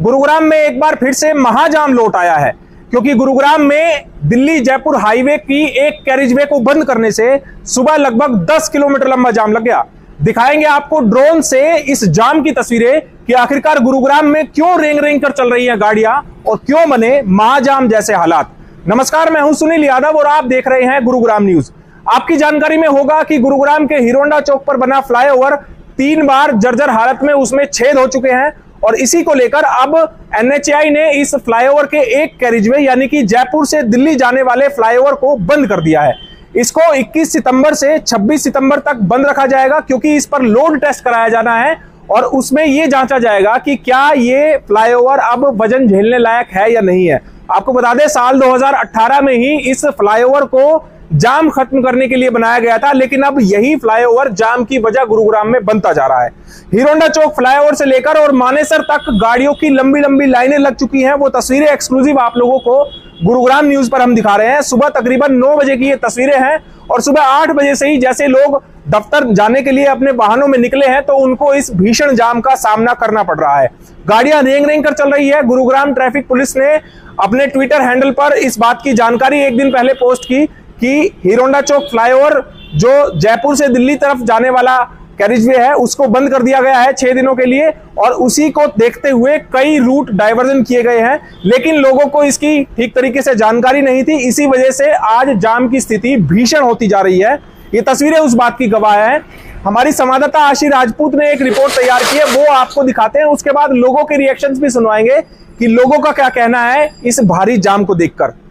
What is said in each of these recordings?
गुरुग्राम में एक बार फिर से महाजाम लौट आया है, क्योंकि गुरुग्राम में दिल्ली जयपुर हाईवे की एक कैरिजवे को बंद करने से सुबह लगभग 10 किलोमीटर लंबा जाम लग गया। दिखाएंगे आपको ड्रोन से इस जाम की तस्वीरें कि आखिरकार गुरुग्राम में क्यों रेंग रेंग कर चल रही हैं गाड़ियां और क्यों बने महाजाम जैसे हालात। नमस्कार, मैं हूं सुनील यादव और आप देख रहे हैं गुरुग्राम न्यूज। आपकी जानकारी में होगा कि गुरुग्राम के हीरोंडा चौक पर बना फ्लाईओवर 3 बार जर्जर हालत में उसमें छेद हो चुके हैं और इसी को लेकर अब NHAI ने इस फ्लाईओवर के एक कैरिजवे यानी कि जयपुर से दिल्ली जाने वाले फ्लाईओवर को बंद कर दिया है। इसको 21 सितंबर से 26 सितंबर तक बंद रखा जाएगा, क्योंकि इस पर लोड टेस्ट कराया जाना है और उसमें यह जांचा जाएगा कि क्या ये फ्लाईओवर अब वजन झेलने लायक है या नहीं है। आपको बता दें, साल 2018 में ही इस फ्लाईओवर को जाम खत्म करने के लिए बनाया गया था, लेकिन अब यही फ्लाईओवर जाम की वजह गुरुग्राम में बनता जा रहा है। हीरोंडा चौक फ्लाईओवर से लेकर और मानेसर तक गाड़ियों की लंबी लंबी लाइनें लग चुकी हैं। वो तस्वीरें एक्सक्लूसिव आप लोगों को गुरुग्राम न्यूज पर हम दिखा रहे हैं। सुबह तकरीबन 9 बजे की ये तस्वीरें हैं और सुबह 8 बजे से ही जैसे लोग दफ्तर जाने के लिए अपने वाहनों में निकले हैं तो उनको इस भीषण जाम का सामना करना पड़ रहा है। गाड़ियां रेंग रेंग कर चल रही है। गुरुग्राम ट्रैफिक पुलिस ने अपने ट्विटर हैंडल पर इस बात की जानकारी एक दिन पहले पोस्ट की कि हीरोंडा चौक फ्लाईओवर जो जयपुर से दिल्ली तरफ जाने वाला कैरिजवे है उसको बंद कर दिया गया है 6 दिनों के लिए, और उसी को देखते हुए कई रूट डाइवर्जन किए गए हैं, लेकिन लोगों को इसकी ठीक तरीके से जानकारी नहीं थी। इसी वजह से आज जाम की स्थिति भीषण होती जा रही है। ये तस्वीरें उस बात की गवाह है। हमारी संवाददाता आशी राजपूत ने एक रिपोर्ट तैयार की है, वो आपको दिखाते हैं। उसके बाद लोगों के रिएक्शंस भी सुनवाएंगे कि लोगों का क्या कहना है इस भारी जाम को देखकर।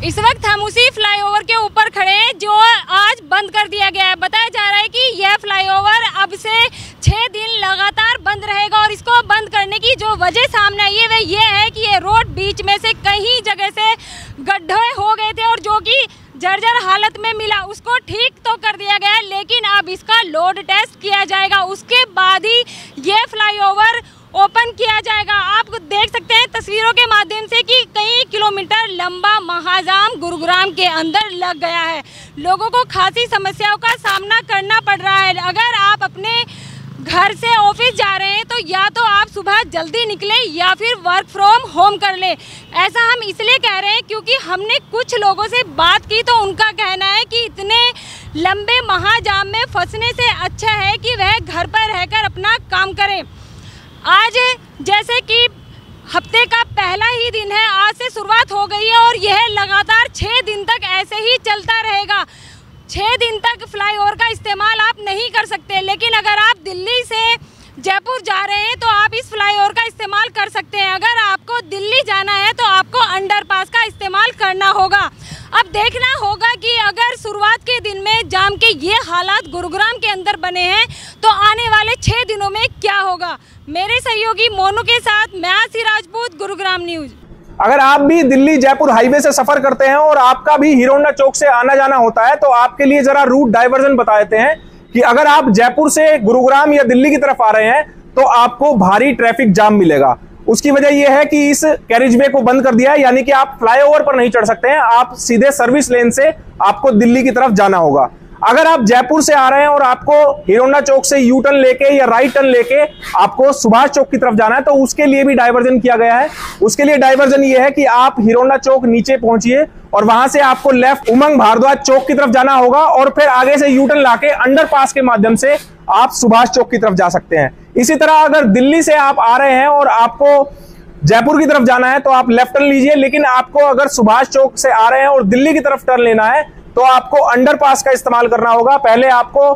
इस वक्त हम उसी फ्लाईओवर के ऊपर खड़े हैं जो आज बंद कर दिया गया है। बताया जा रहा है कि यह फ्लाईओवर अब से 6 दिन लगातार बंद रहेगा और इसको बंद करने की जो वजह सामने आई है वह ये है कि ये रोड बीच में से कहीं जगह से गड्ढे हो गए थे और जो कि जर्जर हालत में मिला उसको ठीक तो कर दिया गया है, लेकिन अब इसका लोड टेस्ट किया जाएगा। उसके बाद ही ये फ्लाईओवर ओपन किया जाएगा। आप देख सकते हैं तस्वीरों के माध्यम से कि कई किलोमीटर लंबा महाजाम गुरुग्राम के अंदर लग गया है। लोगों को खासी समस्याओं का सामना करना पड़ रहा है। अगर आप अपने घर से ऑफिस जा रहे हैं तो या तो आप सुबह जल्दी निकले या फिर वर्क फ्रॉम होम कर ले। ऐसा हम इसलिए कह रहे हैं क्योंकि हमने कुछ लोगों से बात की तो उनका कहना है कि इतने लंबे महाजाम में फंसने से अच्छा है कि वह घर पर रहकर अपना काम करें। आज जैसे कि हफ्ते का पहला ही दिन है, आज से शुरुआत हो गई है और यह लगातार 6 दिन तक ऐसे ही चलता रहेगा। 6 दिन तक फ्लाईओवर का इस्तेमाल आप नहीं कर सकते, लेकिन अगर आप दिल्ली से जयपुर जा रहे हैं तो आप इस फ्लाईओवर का इस्तेमाल कर सकते हैं। अगर आपको दिल्ली जाना है तो आपको अंडरपास का इस्तेमाल करना होगा। अब देखना होगा कि अगर शुरुआत के दिन में जाम के ये हालात गुरुग्राम के अंदर बने हैं तो आने वाले 6 दिनों में क्या होगा। मेरे सहयोगी मोनू के साथ मैं आशी राजपूत, गुरुग्राम न्यूज। अगर आप भी दिल्ली जयपुर हाईवे से सफर करते हैं और आपका भी हीरोंडा चौक से आना जाना होता है तो आपके लिए जरा रूट डाइवर्जन बता देते हैं कि अगर आप जयपुर से गुरुग्राम या दिल्ली की तरफ आ रहे हैं तो आपको भारी ट्रैफिक जाम मिलेगा। उसकी वजह यह है कि इस कैरिजवे को बंद कर दिया है, यानी कि आप फ्लाईओवर पर नहीं चढ़ सकते हैं, आप सीधे सर्विस लेन से आपको दिल्ली की तरफ जाना होगा। अगर आप जयपुर से आ रहे हैं और आपको हीरोंडा चौक से यू टर्न लेके या राइट टर्न लेके आपको सुभाष चौक की तरफ जाना है तो उसके लिए भी डाइवर्जन किया गया है। उसके लिए डाइवर्जन ये है कि आप हीरोंडा चौक नीचे पहुंचिए और वहां से आपको लेफ्ट उमंग भारद्वाज चौक की तरफ जाना होगा और फिर आगे से यू टर्न लाके अंडरपास के माध्यम से आप सुभाष चौक की तरफ जा सकते हैं। इसी तरह अगर दिल्ली से आप आ रहे हैं और आपको जयपुर की तरफ जाना है तो आप लेफ्ट टर्न लीजिए, लेकिन आपको अगर सुभाष चौक से आ रहे हैं और दिल्ली की तरफ टर्न लेना है तो आपको अंडरपास का इस्तेमाल करना होगा। पहले आपको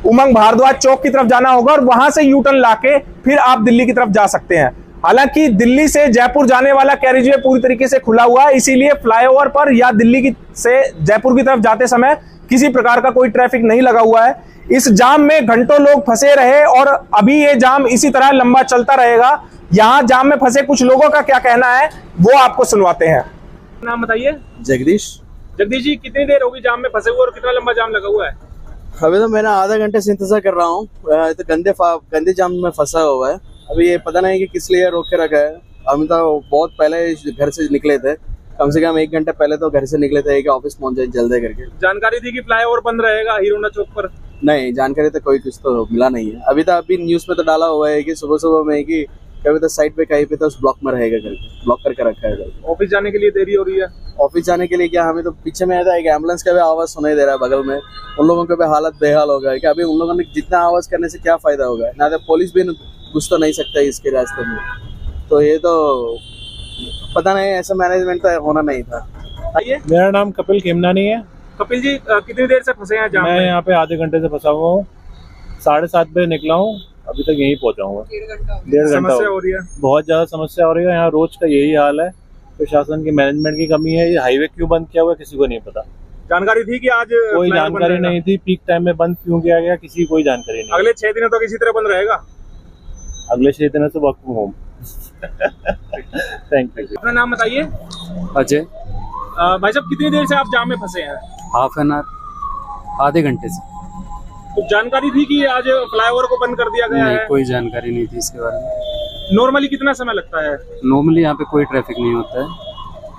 उमंग भारद्वाज चौक की तरफ जाना होगा और वहां से यू टर्न लाके फिर आप दिल्ली की तरफ जा सकते हैं। हालांकि दिल्ली से जयपुर जाने वाला कैरिजवे पूरी तरीके से खुला हुआ है, इसीलिए फ्लाईओवर पर या दिल्ली से जयपुर की तरफ जाते समय किसी प्रकार का कोई ट्रैफिक नहीं लगा हुआ है। इस जाम में घंटों लोग फंसे रहे और अभी ये जाम इसी तरह लंबा चलता रहेगा। यहाँ जाम में फंसे कुछ लोगों का क्या कहना है वो आपको सुनवाते हैं। नाम बताइए। जगदीश। जगदीश जी, कितनी देर होगी जाम में फंसे हुए और कितना लंबा जाम लगा हुआ है? अभी तो मैंने आधा घंटे से इंतजार कर रहा हूँ, तो गंदे जाम में फंसा हुआ है। अभी ये पता नहीं कि किस लिए रोक के रखा है। हम तो बहुत पहले घर से निकले थे, कम से कम 1 घंटे पहले तो घर से निकले थे कि ऑफिस पहुंच जाए जल्दी करके। जानकारी थी कि फ्लाईओवर बंद रहेगा हीरोंडा चौक पर? नहीं, जानकारी तो कोई कुछ तो मिला नहीं है। अभी न्यूज में तो डाला हुआ है कि सुबह सुबह में कि कभी तो साइड पे कहीं पे तो उस ब्लॉक में रहेगा करके ब्लॉक करके रखा है करके। ऑफिस जाने के लिए देरी हो रही है। ऑफिस जाने के लिए क्या, हमें तो पीछे में आता है एक एम्बुलेंस का भी आवाज सुनाई दे रहा है बगल में। उन लोगों का भी हालत बेहाल हो गया है कि अभी उन लोगों ने जितना आवाज करने से क्या फायदा होगा, ना तो पुलिस भी घुस तो नहीं सकता इसके रास्ते में। तो ये तो पता नहीं, ऐसा मैनेजमेंट तो होना नहीं था। आइए, मेरा नाम कपिल खेमनानी है। कपिल जी कितनी देर से फंसे हैं जाम मैं में? यहाँ पे आधे घंटे से फंसा हुआ हूँ। 7:30 बजे निकला हूँ, अभी तक यहीं पहुँचा हूँ। 1.5 घंटा समस्या हो रही है। बहुत ज्यादा समस्या हो रही है। यहाँ रोज का यही हाल है। प्रशासन की मैनेजमेंट की कमी है। ये हाईवे क्यों बंद किया हुआ है किसी को नहीं पता। जानकारी थी कि आज कोई फ्लाईओवर जानकारी बंद नहीं थी। पीक टाइम में बंद क्यों किया गया किसी को कोई जानकारी रहेगा? नहीं। अगले 6 दिनों तक इसी तरह बंद रहेगा। अगले 6 दिनों से work from home. Thank you. अपना नाम बताइए। अजय। भाई साहब कितनी देर से आप जाम में फंसे हैं? हाफ एन आवर, आधे घंटे से। तो जानकारी थी कि आज फ्लाईओवर को बंद कर दिया गया नहीं, है? कोई जानकारी नहीं थी इसके बारे में। नॉर्मली कितना समय लगता है? नॉर्मली यहाँ पे कोई ट्रैफिक नहीं होता है,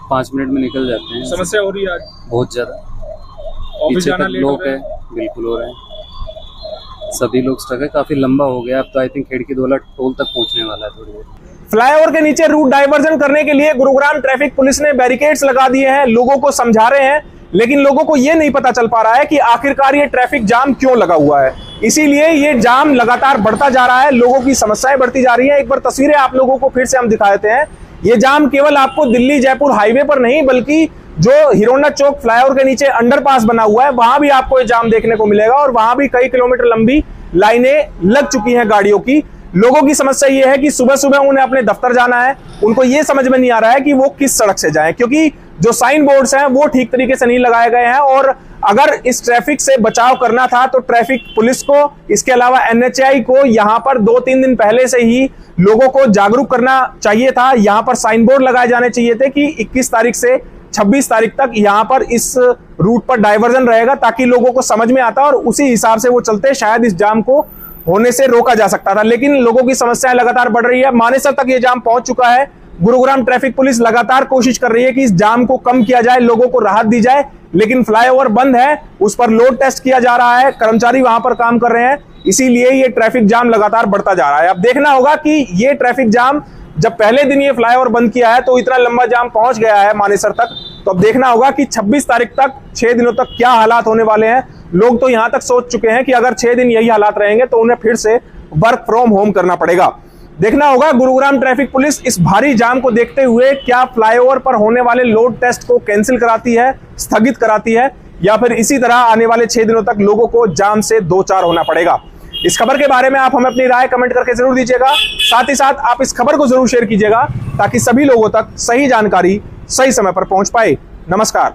5 मिनट में निकल जाते हैं। समस्या हो रही है आज बहुत ज्यादा। ऑफिस पीछे जाना तक लेट हो लोग रहा है, है। बिल्कुल हो रहे हैं। सभी लोग स्टक है, काफी लंबा हो गया। अब तो आई थिंक खिड़की दोला टोल तक पहुंचने वाला है थोड़ी देर। फ्लाईओवर के नीचे रूट डाइवर्जन करने के लिए गुरुग्राम ट्रैफिक पुलिस ने बैरिकेड्स लगा दिए हैं, लोगों को समझा रहे हैं, लेकिन लोगों को यह नहीं पता चल पा रहा है कि आखिरकार ये ट्रैफिक जाम क्यों लगा हुआ है। इसीलिए ये जाम लगातार बढ़ता जा रहा है, लोगों की समस्याएं बढ़ती जा रही हैं। एक बार तस्वीरें आप लोगों को फिर से हम दिखा देते हैं। ये जाम केवल आपको दिल्ली जयपुर हाईवे पर नहीं, बल्कि जो हिरोना चौक फ्लाईओवर के नीचे अंडरपास बना हुआ है वहां भी आपको ये जाम देखने को मिलेगा, और वहां भी कई किलोमीटर लंबी लाइनें लग चुकी हैं गाड़ियों की। लोगों की समस्या ये है कि सुबह सुबह उन्हें अपने दफ्तर जाना है, उनको ये समझ में नहीं आ रहा है कि वो किस सड़क से जाएं, क्योंकि जो साइन बोर्ड्स हैं वो ठीक तरीके से नहीं लगाए गए हैं। और अगर इस ट्रैफिक से बचाव करना था तो ट्रैफिक पुलिस को, इसके अलावा NHAI को यहां पर 2-3 दिन पहले से ही लोगों को जागरूक करना चाहिए था। यहां पर साइन बोर्ड लगाए जाने चाहिए थे कि 21 तारीख से 26 तारीख तक यहां पर इस रूट पर डाइवर्जन रहेगा, ताकि लोगों को समझ में आता और उसी हिसाब से वो चलते, शायद इस जाम को होने से रोका जा सकता था। लेकिन लोगों की समस्याएं लगातार बढ़ रही है। मानेसर तक ये जाम पहुंच चुका है। गुरुग्राम ट्रैफिक पुलिस लगातार कोशिश कर रही है कि इस जाम को कम किया जाए, लोगों को राहत दी जाए, लेकिन फ्लाईओवर बंद है, उस पर लोड टेस्ट किया जा रहा है, कर्मचारी वहां पर काम कर रहे हैं, इसीलिए ये ट्रैफिक जाम लगातार बढ़ता जा रहा है। अब देखना होगा कि ये ट्रैफिक जाम, जब पहले दिन ये फ्लाईओवर बंद किया है तो इतना लंबा जाम पहुंच गया है मानेसर तक, तो अब देखना होगा कि 26 तारीख तक 6 दिनों तक क्या हालात होने वाले हैं। लोग तो यहां तक सोच चुके हैं कि अगर 6 दिन यही हालात रहेंगे तो उन्हें फिर से वर्क फ्रॉम होम करना पड़ेगा। देखना होगा गुरुग्राम ट्रैफिक पुलिस इस भारी जाम को देखते हुए क्या फ्लाईओवर पर होने वाले लोड टेस्ट को कैंसिल कराती है, स्थगित कराती है, या फिर इसी तरह आने वाले 6 दिनों तक लोगों को जाम से दो चार होना पड़ेगा। इस खबर के बारे में आप हमें अपनी राय कमेंट करके जरूर दीजिएगा। साथ ही साथ आप इस खबर को जरूर शेयर कीजिएगा ताकि सभी लोगों तक सही जानकारी सही समय पर पहुंच पाए। नमस्कार।